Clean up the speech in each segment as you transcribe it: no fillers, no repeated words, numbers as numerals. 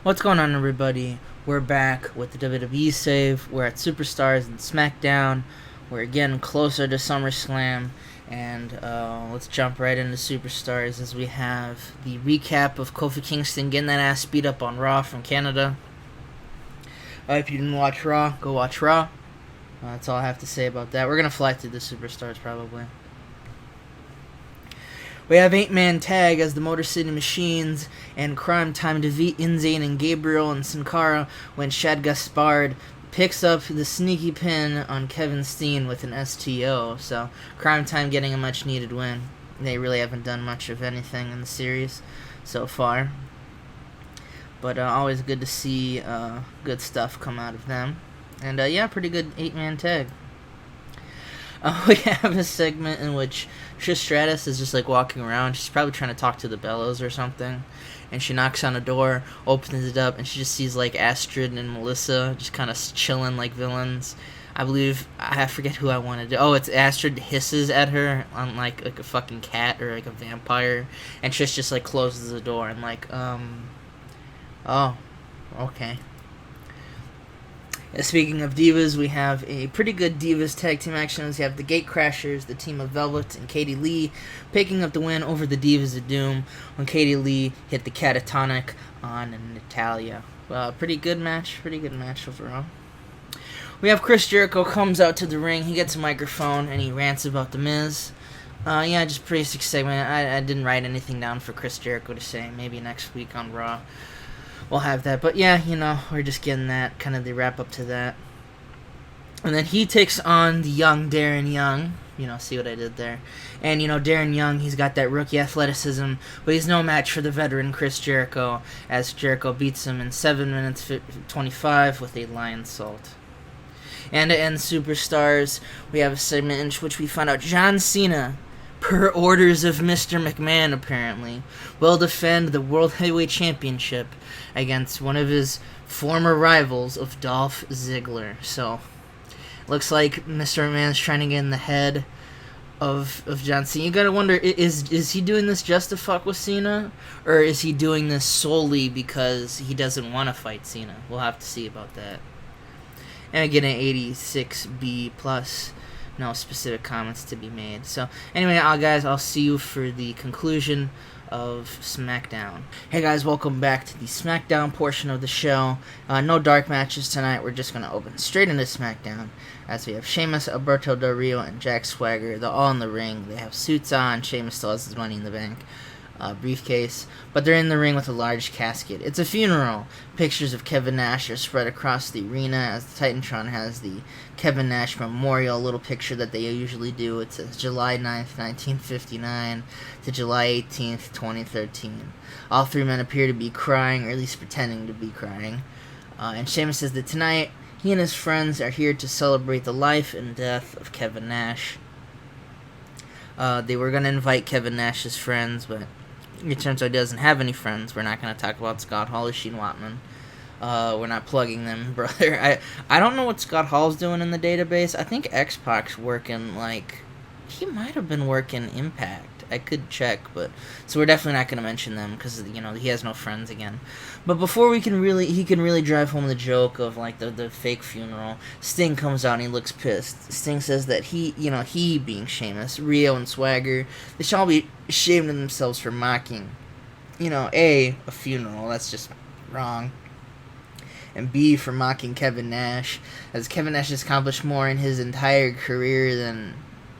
What's going on, everybody? We're back with the WWE save. We're at Superstars and SmackDown. We're getting closer to SummerSlam, and let's jump right into Superstars as we have the recap of Kofi Kingston getting that ass beat up on Raw from Canada. If you didn't watch Raw, go watch Raw. That's all I have to say about that. We're gonna fly through the Superstars probably. We have 8-man tag as the Motor City Machines and Crime Time defeat Inzane and Gabriel and Sin Cara when Shad Gaspard picks up the sneaky pin on Kevin Steen with an STO. So Crime Time getting a much needed win. They really haven't done much of anything in the series so far. But always good to see good stuff come out of them. And pretty good 8-man tag. We have a segment in which Trish Stratus is just like walking around. She's probably trying to talk to the Bellows or something. And she knocks on a door, opens it up, and she just sees like Astrid and Melissa just kind of chilling like villains. I forget who I wanted to. Oh, it's Astrid hisses at her on like a fucking cat or like a vampire. And Trish just like closes the door and like, oh, okay. Speaking of Divas, we have a pretty good Divas tag team action. We have the Gate Crashers, the team of Velvet, and Katie Lee picking up the win over the Divas of Doom when Katie Lee hit the Catatonic on Natalya. Pretty good match overall. We have Chris Jericho comes out to the ring. He gets a microphone and he rants about The Miz. Just pretty sick segment. I didn't write anything down for Chris Jericho to say. Maybe next week on Raw we'll have that. But we're just getting that, kind of the wrap up to that. And then he takes on the young Darren Young. See what I did there. And, Darren Young, he's got that rookie athleticism, but he's no match for the veteran Chris Jericho, as Jericho beats him in 7 minutes 25 with a lion salt. And to end Superstars, we have a segment in which we find out John Cena, per orders of Mr. McMahon apparently, will defend the World Heavyweight Championship against one of his former rivals of Dolph Ziggler. So, looks like Mr. McMahon's trying to get in the head of John Cena. You gotta wonder, is he doing this just to fuck with Cena? Or is he doing this solely because he doesn't want to fight Cena? We'll have to see about that. And I get an 86B+. No specific comments to be made. So, anyway, guys, I'll see you for the conclusion of SmackDown. Hey, guys, welcome back to the SmackDown portion of the show. No dark matches tonight. We're just going to open straight into SmackDown, as we have Sheamus, Alberto Del Rio, and Jack Swagger. They're all in the ring. They have suits on. Sheamus still has his Money in the Bank briefcase, but they're in the ring with a large casket. It's a funeral. Pictures of Kevin Nash are spread across the arena, as the Titantron has the Kevin Nash Memorial, little picture that they usually do. It says July 9th, 1959 to July 18th, 2013. All three men appear to be crying, or at least pretending to be crying. And Sheamus says that tonight, he and his friends are here to celebrate the life and death of Kevin Nash. They were going to invite Kevin Nash's friends, but it turns out he doesn't have any friends. We're not going to talk about Scott Hall or Shane Watman. We're not plugging them, brother. I don't know what Scott Hall's doing in the database. I think X-Pac's working, he might have been working Impact. I could check, but so we're definitely not going to mention them because he has no friends again. But before he can really drive home the joke of the fake funeral, Sting comes out and he looks pissed. Sting says that he being Sheamus, Rio and Swagger, they should all be ashamed of themselves for mocking, a funeral. That's just wrong. And B, for mocking Kevin Nash, as Kevin Nash has accomplished more in his entire career than.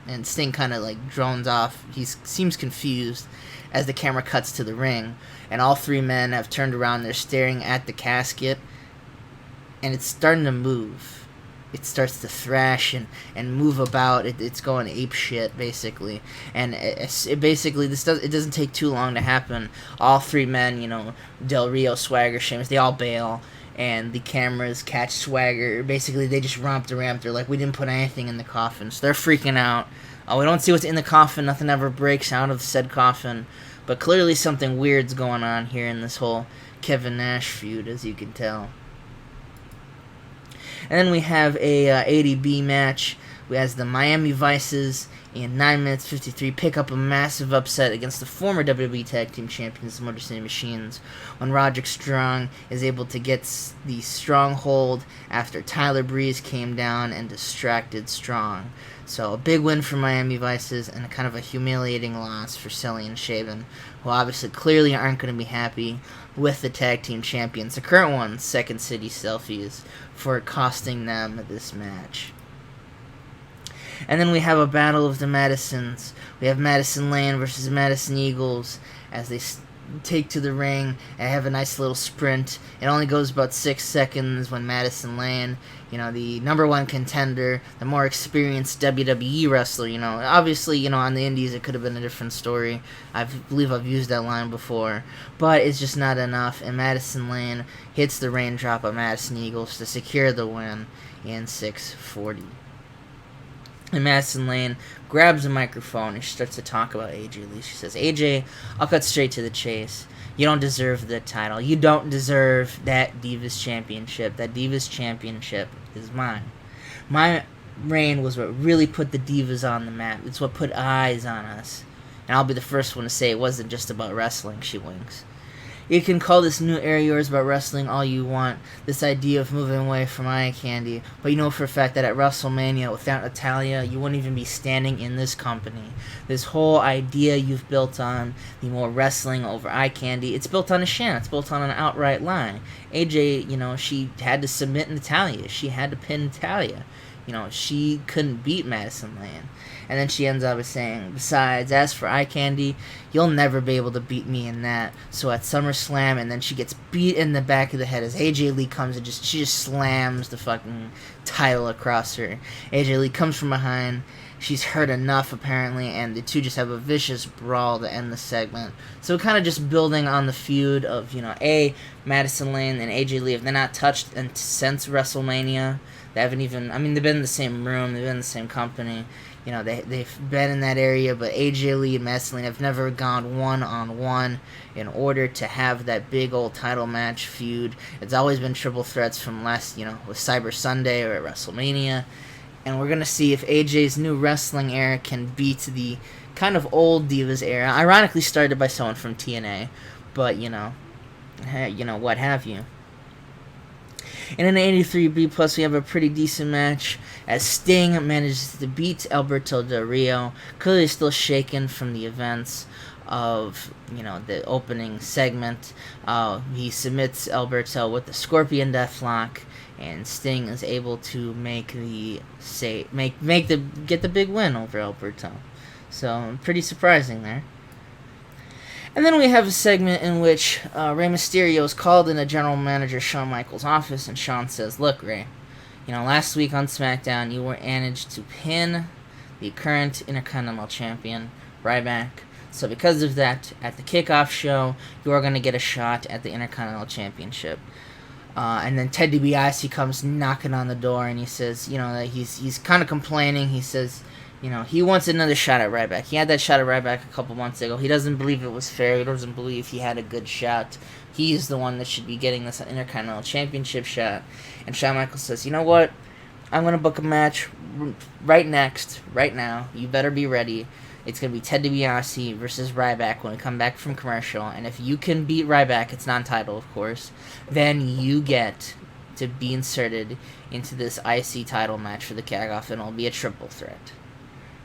And Sting kind of drones off. He seems confused as the camera cuts to the ring. And all three men have turned around. They're staring at the casket. And it's starting to move. It starts to thrash and move about. It's going ape shit, basically. And it doesn't take too long to happen. All three men, Del Rio, Swagger, Sheamus, they all bail. And the cameras catch Swagger. Basically, they just romp the ramp. They're like, we didn't put anything in the coffin. So they're freaking out. We don't see what's in the coffin. Nothing ever breaks out of said coffin. But clearly something weird's going on here in this whole Kevin Nash feud, as you can tell. And then we have a 80B match as the Miami Vices in 9 minutes 53 pick up a massive upset against the former WWE Tag Team Champions, the Motor City Machines, when Roderick Strong is able to get the stronghold after Tyler Breeze came down and distracted Strong. So a big win for Miami Vices and a kind of a humiliating loss for Silly and Shaven, who obviously clearly aren't going to be happy with the Tag Team Champions, the current ones, Second City Selfies, for costing them this match. And then we have a battle of the Madisons. We have Madison Lane versus Madison Eagles as they take to the ring and have a nice little sprint. It only goes about 6 seconds when Madison Lane, the number one contender, the more experienced WWE wrestler, obviously, on the indies it could have been a different story. I believe I've used that line before, but it's just not enough, and Madison Lane hits the raindrop of Madison Eagles to secure the win in 6:40. And Madison Lane grabs a microphone and she starts to talk about AJ Lee. She says, AJ, I'll cut straight to the chase. You don't deserve the title. You don't deserve that Divas Championship. That Divas Championship is mine. My reign was what really put the Divas on the map. It's what put eyes on us. And I'll be the first one to say it wasn't just about wrestling, she winks. You can call this new era yours about wrestling all you want, this idea of moving away from eye candy, but you know for a fact that at WrestleMania, without Natalya, you wouldn't even be standing in this company. This whole idea you've built on, the more wrestling over eye candy, it's built on a sham, it's built on an outright lie. AJ, she had to submit Natalya, she had to pin Natalya. She couldn't beat Madison Lane. And then she ends up by saying, besides, as for eye candy, you'll never be able to beat me in that. So at SummerSlam, and then she gets beat in the back of the head as AJ Lee comes and she just slams the fucking title across her. AJ Lee comes from behind. She's hurt enough, apparently, and the two just have a vicious brawl to end the segment. So kind of just building on the feud of, Madison Lane and AJ Lee. If they're not touched since WrestleMania, they haven't even, they've been in the same room, they've been in the same company. They've been in that area, but AJ Lee and Madison Lane have never gone one-on-one in order to have that big old title match feud. It's always been triple threats from last, with Cyber Sunday or at WrestleMania. And we're going to see if AJ's new wrestling era can beat the kind of old Divas era. Ironically started by someone from TNA, but, what have you. In an 83B+, we have a pretty decent match as Sting manages to beat Alberto Del Rio, clearly still shaken from the events of, the opening segment. He submits Alberto with the Scorpion Deathlock, and Sting is able to get the big win over Alberto. So, pretty surprising there. And then we have a segment in which Rey Mysterio is called into General Manager Shawn Michaels' office, and Shawn says, look, Rey, last week on SmackDown, you were managed to pin the current Intercontinental Champion, Ryback. So because of that, at the kickoff show, you are going to get a shot at the Intercontinental Championship. And then Ted DiBiase comes knocking on the door, and he says, that he's kind of complaining. He says, he wants another shot at Ryback. He had that shot at Ryback a couple months ago. He doesn't believe it was fair. He doesn't believe he had a good shot. He's the one that should be getting this Intercontinental Championship shot. And Shawn Michaels says, you know what? I'm going to book a match right now. You better be ready. It's going to be Ted DiBiase versus Ryback when we come back from commercial. And if you can beat Ryback, it's non-title, of course, then you get to be inserted into this IC title match for the kickoff, and it'll be a triple threat.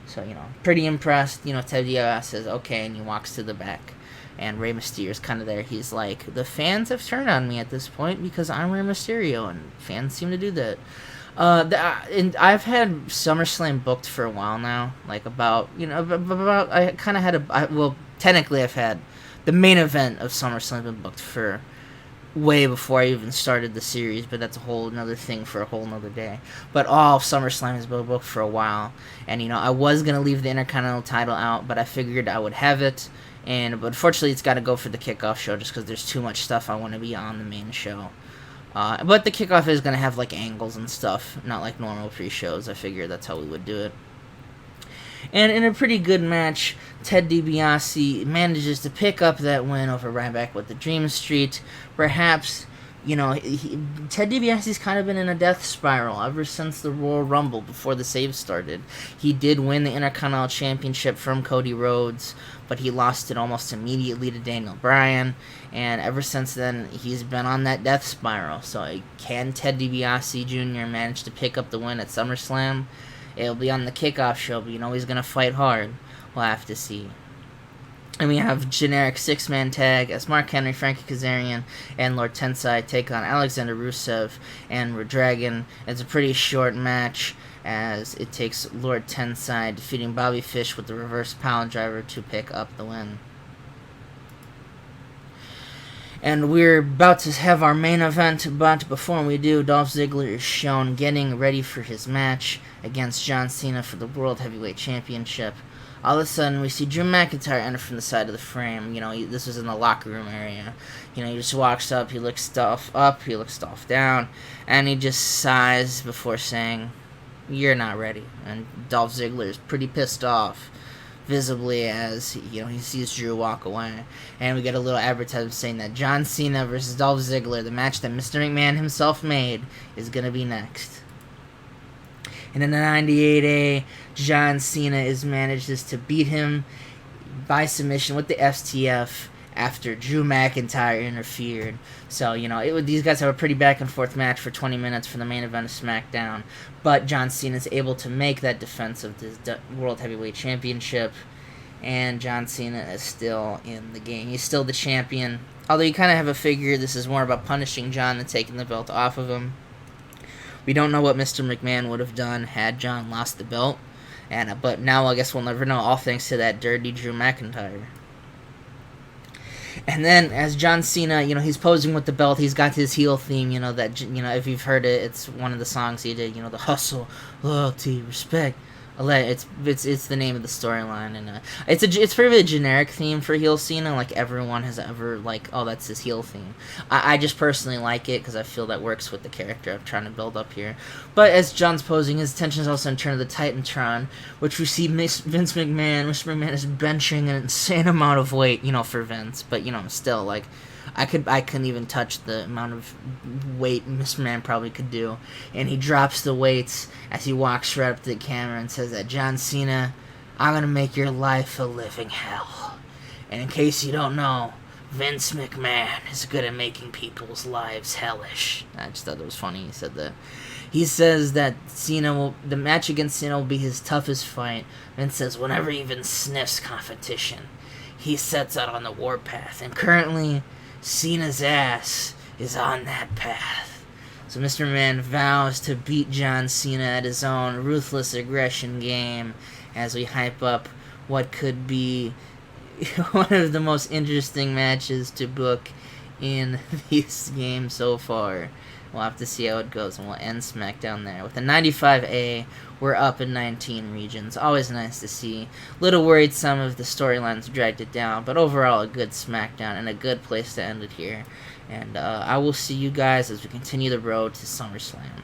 So, pretty impressed. Ted DiBiase says, okay, and he walks to the back. And Rey Mysterio's kind of there. He's like, the fans have turned on me at this point because I'm Rey Mysterio, and fans seem to do that. And I've had SummerSlam booked for a while now. Technically I've had the main event of SummerSlam been booked for way before I even started the series, but that's a whole another thing for a whole nother day. But all of SummerSlam has been booked for a while, and I was going to leave the Intercontinental title out, but I figured I would have it, but unfortunately it's got to go for the kickoff show just because there's too much stuff I want to be on the main show. But the kickoff is going to have angles and stuff, not like normal pre-shows. I figured that's how we would do it. And in a pretty good match, Ted DiBiase manages to pick up that win over Ryback with the Dream Street. Perhaps, Ted DiBiase's kind of been in a death spiral ever since the Royal Rumble before the save started. He did win the Intercontinental Championship from Cody Rhodes, but he lost it almost immediately to Daniel Bryan, and ever since then, he's been on that death spiral. So can Ted DiBiase Jr. manage to pick up the win at SummerSlam? It'll be on the kickoff show, but he's going to fight hard. We'll have to see. And we have generic six-man tag as Mark Henry, Frankie Kazarian, and Lord Tensai take on Alexander Rusev and Redragon. It's a pretty short match as it takes Lord Tensai defeating Bobby Fish with the reverse power driver to pick up the win. And we're about to have our main event, but before we do, Dolph Ziggler is shown getting ready for his match against John Cena for the World Heavyweight Championship. All of a sudden, we see Drew McIntyre enter from the side of the frame. This was in the locker room area. He just walks up, he looks Dolph up, he looks Dolph down, and he just sighs before saying, "You're not ready." And Dolph Ziggler is pretty pissed off, visibly, as he sees Drew walk away. And we get a little advertisement saying that John Cena versus Dolph Ziggler, the match that Mr. McMahon himself made, is going to be next. And in the 98A, John Cena manages to beat him by submission with the STF after Drew McIntyre interfered. So, these guys have a pretty back-and-forth match for 20 minutes for the main event of SmackDown. But John Cena is able to make that defense of the World Heavyweight Championship. And John Cena is still in the game. He's still the champion. Although you kind of have a figure this is more about punishing John than taking the belt off of him. We don't know what Mr. McMahon would have done had John lost the belt. But now I guess we'll never know, all thanks to that dirty Drew McIntyre. And then, as John Cena, he's posing with the belt, he's got his heel theme, if you've heard it, it's one of the songs he did, the hustle, loyalty, respect. It's the name of the storyline, and it's pretty a generic theme for heel Cena. Like everyone has ever that's his heel theme. I just personally like it because I feel that works with the character I'm trying to build up here. But as John's posing, his attention is also turned to the Titantron, which we see Vince McMahon. Mr. McMahon is benching an insane amount of weight, for Vince, but still I couldn't even touch the amount of weight Mr. McMahon probably could do. And he drops the weights as he walks right up to the camera and says that, "John Cena, I'm going to make your life a living hell. And in case you don't know, Vince McMahon is good at making people's lives hellish." I just thought it was funny he said that. He says that the match against Cena will be his toughest fight. Vince says whenever he even sniffs competition, he sets out on the warpath. And currently, Cena's ass is on that path. So Mr. McMahon vows to beat John Cena at his own ruthless aggression game as we hype up what could be one of the most interesting matches to book in this game so far. We'll have to see how it goes, and we'll end SmackDown there. With the 95A, we're up in 19 regions. Always nice to see. Little worried some of the storylines dragged it down, but overall a good SmackDown and a good place to end it here. And I will see you guys as we continue the road to SummerSlam.